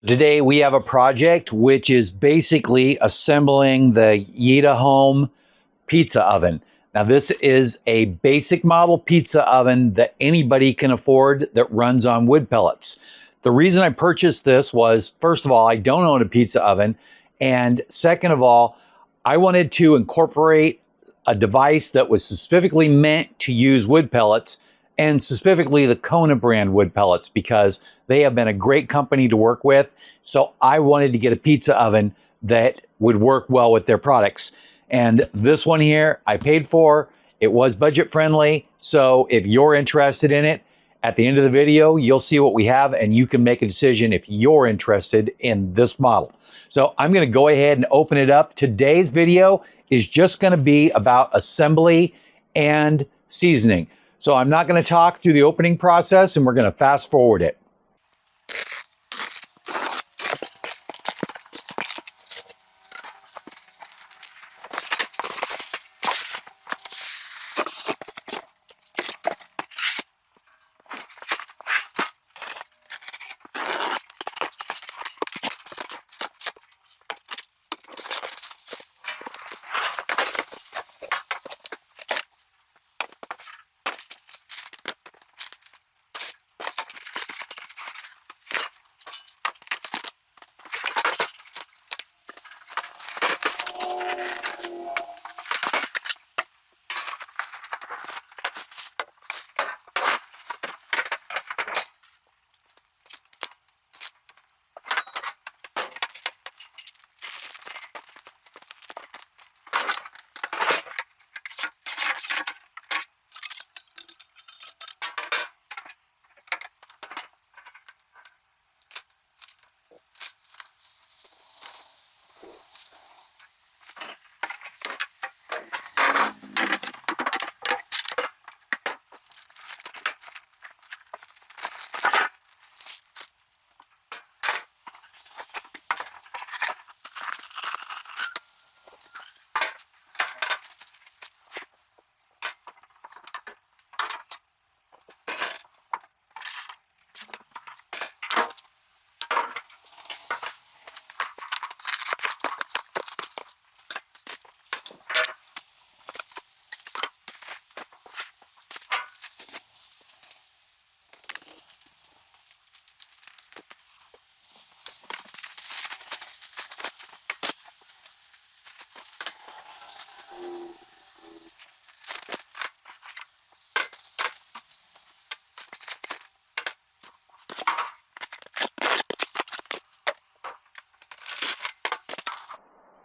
Today we have a project which is basically assembling the YITAHOME pizza oven. Now this is a basic model pizza oven that anybody can afford that runs on wood pellets. The reason I purchased this was, first of all, I don't own a pizza oven, and second of all, I wanted to incorporate a device that was specifically meant to use wood pellets, and specifically the Kona brand wood pellets, because they have been a great company to work with. So I wanted to get a pizza oven that would work well with their products. And this one here, I paid for. It was budget friendly. So if you're interested in it, at the end of the video, you'll see what we have and you can make a decision if you're interested in this model. So I'm going to go ahead and open it up. Today's video is just going to be about assembly and seasoning. So I'm not going to talk through the opening process, and we're going to fast forward it.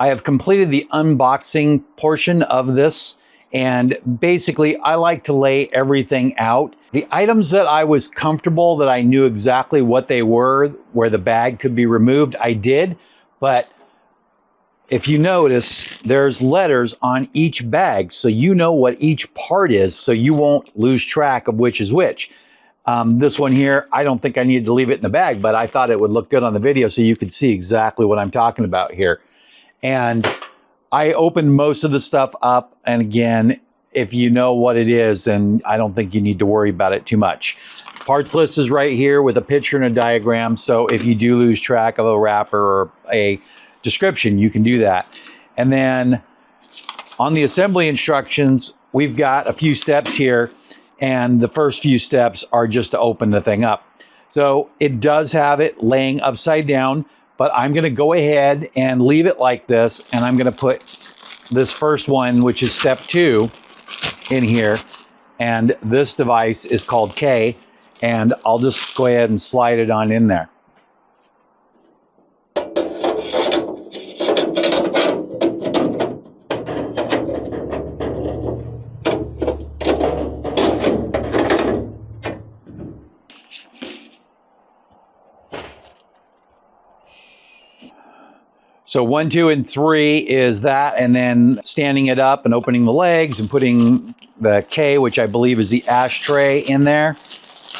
I have completed the unboxing portion of this, and basically I like to lay everything out. The items that I was comfortable, that I knew exactly what they were, where the bag could be removed, I did. But if you notice, there's letters on each bag, so you know what each part is, so you won't lose track of which is which. This one here, I don't think I needed to leave it in the bag, but I thought it would look good on the video so you could see exactly what I'm talking about here. And I opened most of the stuff up, and again, if you know what it is, then I don't think you need to worry about it too much. Parts list is right here with a picture and a diagram, so if you do lose track of a wrapper or a description, you can do that. And then on the assembly instructions, we've got a few steps here, and the first few steps are just to open the thing up. So it does have it laying upside down, but I'm going to go ahead and leave it like this, and I'm going to put this first one, which is step 2, in here, and this device is called K, and I'll just go ahead and slide it on in there. So 1, 2, and 3 is that, and then standing it up and opening the legs and putting the K, which I believe is the ashtray, in there.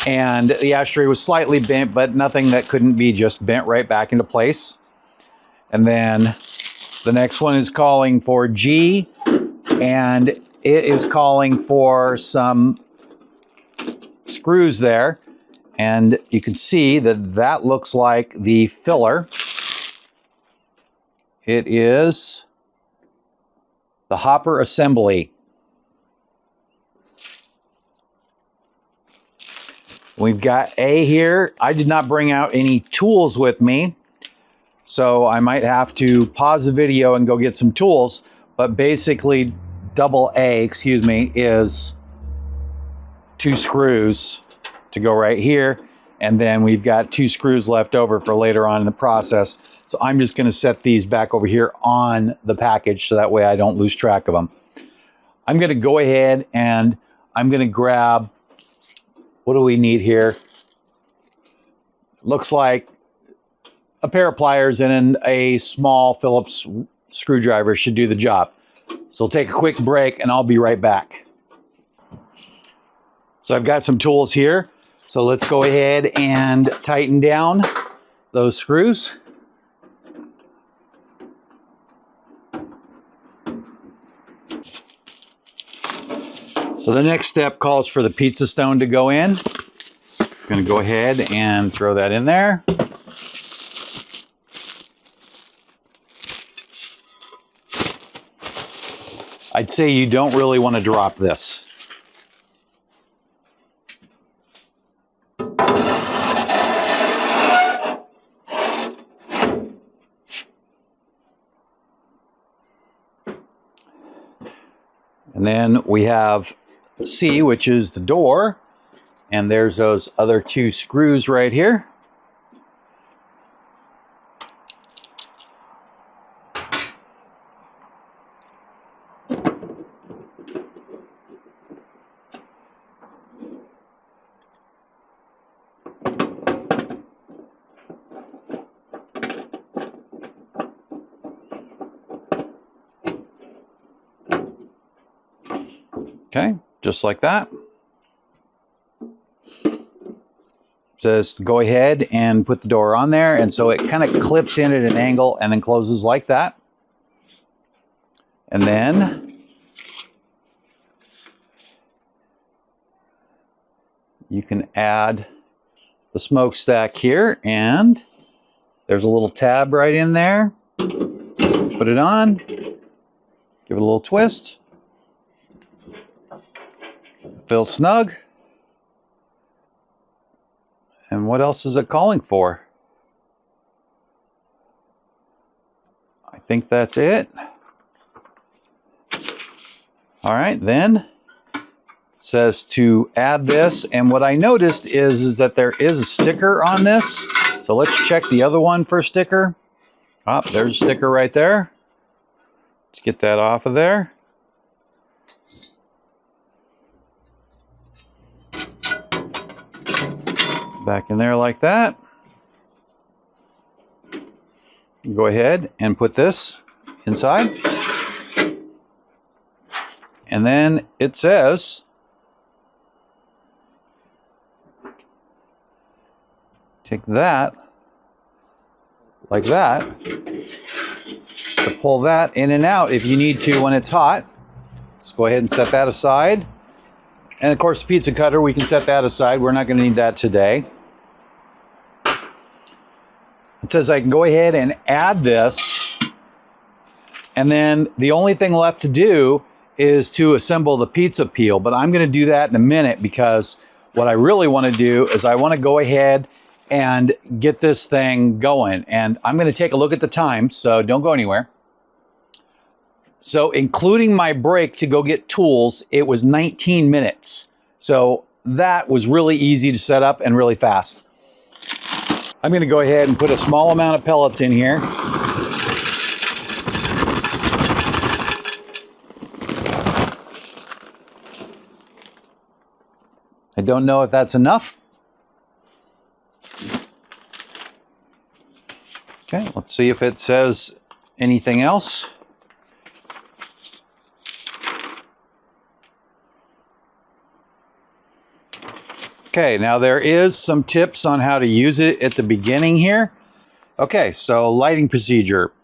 And the ashtray was slightly bent, but nothing that couldn't be just bent right back into place. And then the next one is calling for G, and it is calling for some screws there. And you can see that that looks like the filler. It is the hopper assembly. We've got A here. I did not bring out any tools with me, so I might have to pause the video and go get some tools. But basically, double A, excuse me, is 2 screws to go right here. And then we've got 2 screws left over for later on in the process. So I'm just going to set these back over here on the package so that way I don't lose track of them. I'm going to go ahead and I'm going to grab, what do we need here? Looks like a pair of pliers and a small Phillips screwdriver should do the job. So I'll take a quick break and I'll be right back. So I've got some tools here. So let's go ahead and tighten down those screws. So the next step calls for the pizza stone to go in. I'm going to go ahead and throw that in there. I'd say you don't really want to drop this. And then we have C, which is the door, and there's those other 2 screws right here. Okay, just like that. It says to go ahead and put the door on there, and so it kind of clips in at an angle and then closes like that. And then you can add the smokestack here, and there's a little tab right in there. Put it on, give it a little twist. Feel snug. And what else is it calling for? I think that's it. All right, then it says to add this. And what I noticed is that there is a sticker on this. So let's check the other one for a sticker. Oh, there's a sticker right there. Let's get that off of there. Back in there like that. Go ahead and put this inside. And then it says, take that, like that, to pull that in and out if you need to when it's hot. Let's go ahead and set that aside. And of course, the pizza cutter, we can set that aside. We're not going to need that today. It says I can go ahead and add this. And then the only thing left to do is to assemble the pizza peel. But I'm going to do that in a minute, because what I really want to do is I want to go ahead and get this thing going. And I'm going to take a look at the time, so don't go anywhere. So including my break to go get tools, it was 19 minutes. So that was really easy to set up and really fast. I'm going to go ahead and put a small amount of pellets in here. I don't know if that's enough. Okay, let's see if it says anything else. Okay, now there is some tips on how to use it at the beginning here. Okay, so lighting procedure.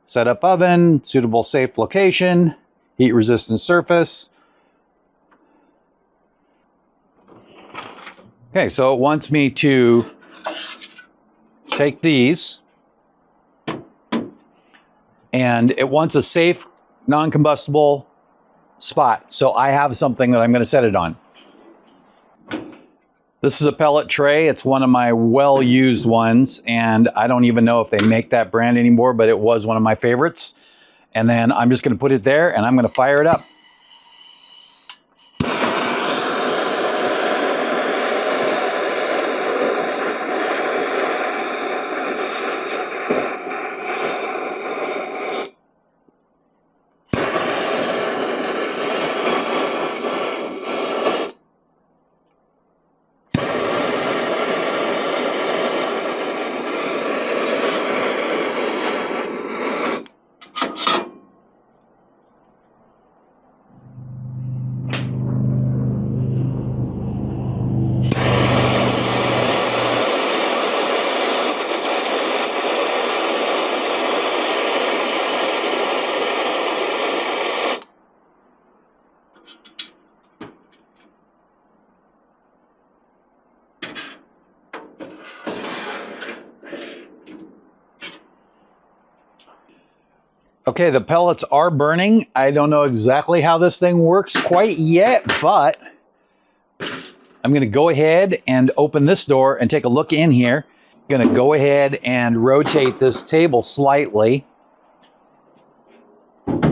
Set up oven, suitable safe location, heat resistant surface. Okay, so it wants me to take these, and it wants a safe, non-combustible spot. So I have something that I'm going to set it on. This is a pellet tray. It's one of my well-used ones, and I don't even know if they make that brand anymore, but it was one of my favorites. And then I'm just going to put it there, and I'm going to fire it up. Okay, the pellets are burning. I don't know exactly how this thing works quite yet, but I'm going to go ahead and open this door and take a look in here. Going to go ahead and rotate this table slightly. I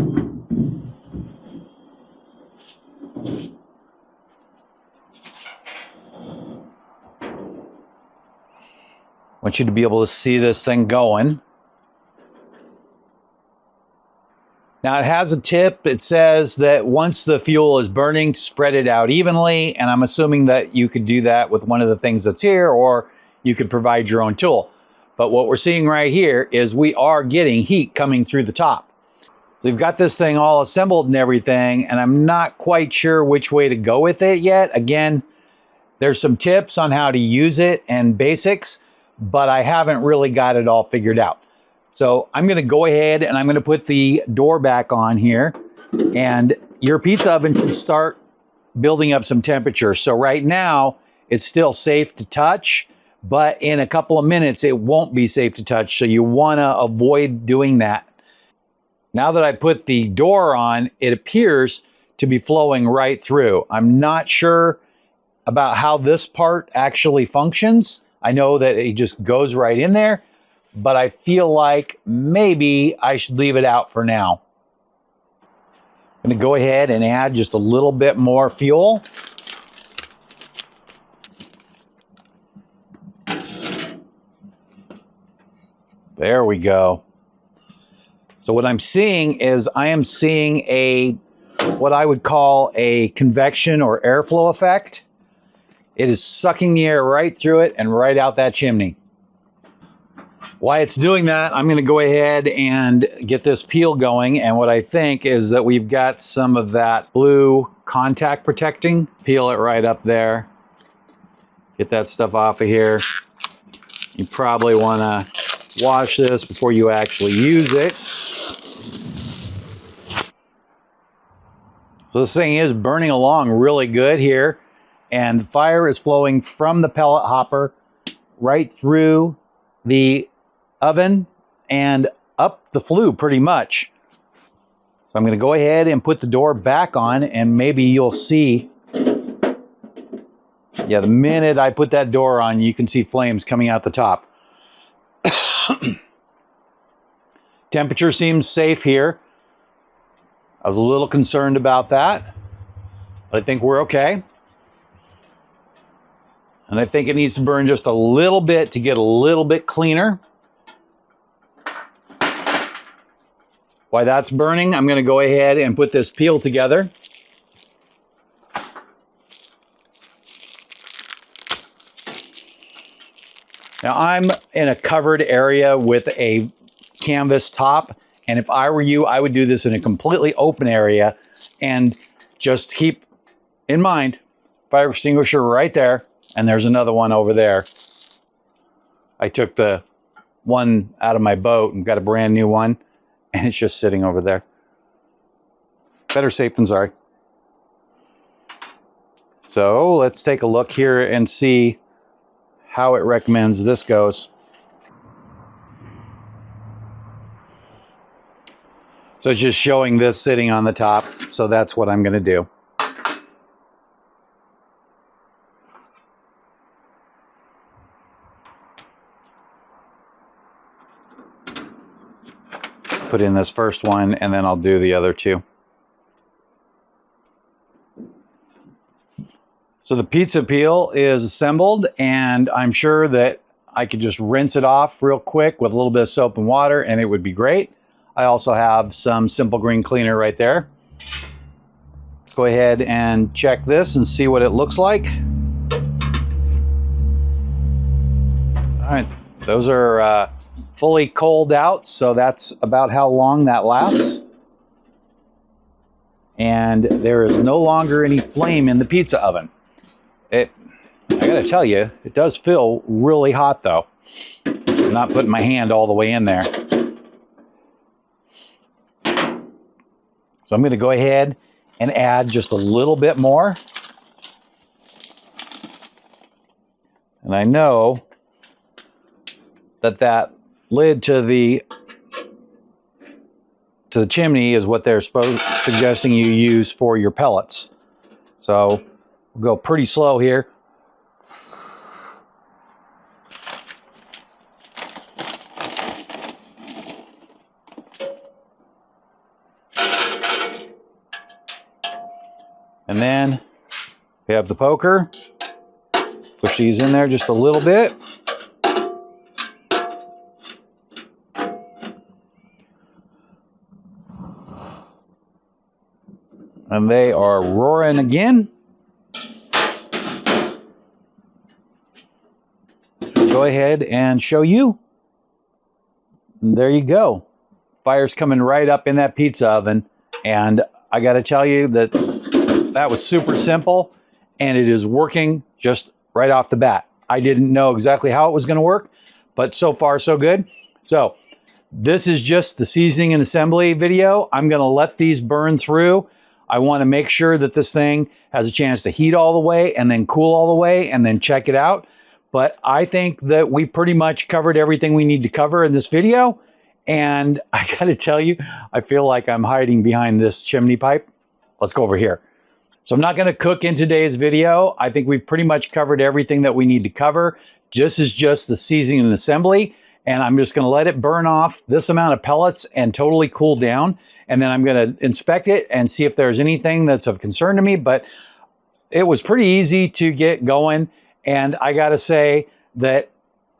want you to be able to see this thing going. Now it has a tip. It says that once the fuel is burning, to spread it out evenly. And I'm assuming that you could do that with one of the things that's here, or you could provide your own tool. But what we're seeing right here is we are getting heat coming through the top. We've got this thing all assembled and everything, and I'm not quite sure which way to go with it yet. Again, there's some tips on how to use it and basics, but I haven't really got it all figured out. So I'm going to go ahead and I'm going to put the door back on here, and your pizza oven should start building up some temperature. So right now it's still safe to touch, but in a couple of minutes it won't be safe to touch. So you want to avoid doing that. Now that I put the door on, it appears to be flowing right through. I'm not sure about how this part actually functions. I know that it just goes right in there, but I feel like maybe I should leave it out for now. I'm going to go ahead and add just a little bit more fuel. There we go. So what I'm seeing is I am seeing what I would call a convection or airflow effect. It is sucking the air right through it and right out that chimney. While it's doing that, I'm going to go ahead and get this peel going. And what I think is that we've got some of that blue contact protecting. Peel it right up there. Get that stuff off of here. You probably want to wash this before you actually use it. So this thing is burning along really good here. And the fire is flowing from the pellet hopper right through the oven and up the flue pretty much. So I'm going to go ahead and put the door back on, and maybe you'll see, yeah, the minute I put that door on, you can see flames coming out the top. Temperature seems safe here. I was a little concerned about that, but I think we're okay. And I think it needs to burn just a little bit to get a little bit cleaner. While that's burning, I'm going to go ahead and put this peel together. Now I'm in a covered area with a canvas top, and if I were you, I would do this in a completely open area. And just keep in mind, fire extinguisher right there, and there's another one over there. I took the one out of my boat and got a brand new one, and it's just sitting over there. Better safe than sorry. So let's take a look here and see how it recommends this goes. So it's just showing this sitting on the top. So that's what I'm going to do. Put in this first one, and then I'll do the other two. So the pizza peel is assembled, and I'm sure that I could just rinse it off real quick with a little bit of soap and water, and it would be great. I also have some simple green cleaner right there. Let's go ahead and check this and see what it looks like. All right, those are fully coaled out, so that's about how long that lasts. And there is no longer any flame in the pizza oven. I gotta tell you, it does feel really hot though. I'm not putting my hand all the way in there. So I'm gonna go ahead and add just a little bit more. And I know that lid to the chimney is what they're suggesting you use for your pellets. So we'll go pretty slow here. And then we have the poker. Push these in there just a little bit. And they are roaring again. Go ahead and show you. And there you go. Fire's coming right up in that pizza oven. And I got to tell you that that was super simple, and it is working just right off the bat. I didn't know exactly how it was going to work, but so far so good. So this is just the seasoning and assembly video. I'm going to let these burn through. I want to make sure that this thing has a chance to heat all the way and then cool all the way and then check it out. But I think that we pretty much covered everything we need to cover in this video. And I got to tell you, I feel like I'm hiding behind this chimney pipe. Let's go over here. So I'm not going to cook in today's video. I think we've pretty much covered everything that we need to cover. This is just the seasoning and assembly. And I'm just going to let it burn off this amount of pellets and totally cool down. And then I'm going to inspect it and see if there's anything that's of concern to me. But it was pretty easy to get going. And I got to say that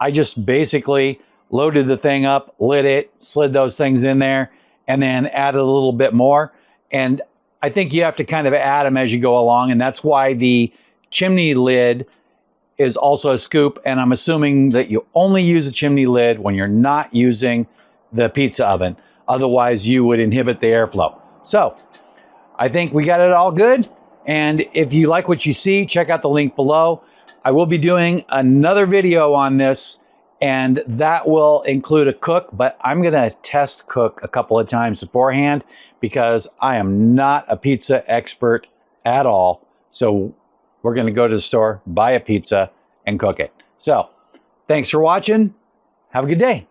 I just basically loaded the thing up, lit it, slid those things in there, and then added a little bit more. And I think you have to kind of add them as you go along. And that's why the chimney lid is also a scoop. And I'm assuming that you only use a chimney lid when you're not using the pizza oven. Otherwise, you would inhibit the airflow. So I think we got it all good. And if you like what you see, check out the link below. I will be doing another video on this, and that will include a cook, but I'm going to test cook a couple of times beforehand because I am not a pizza expert at all. So we're going to go to the store, buy a pizza, and cook it. So thanks for watching. Have a good day.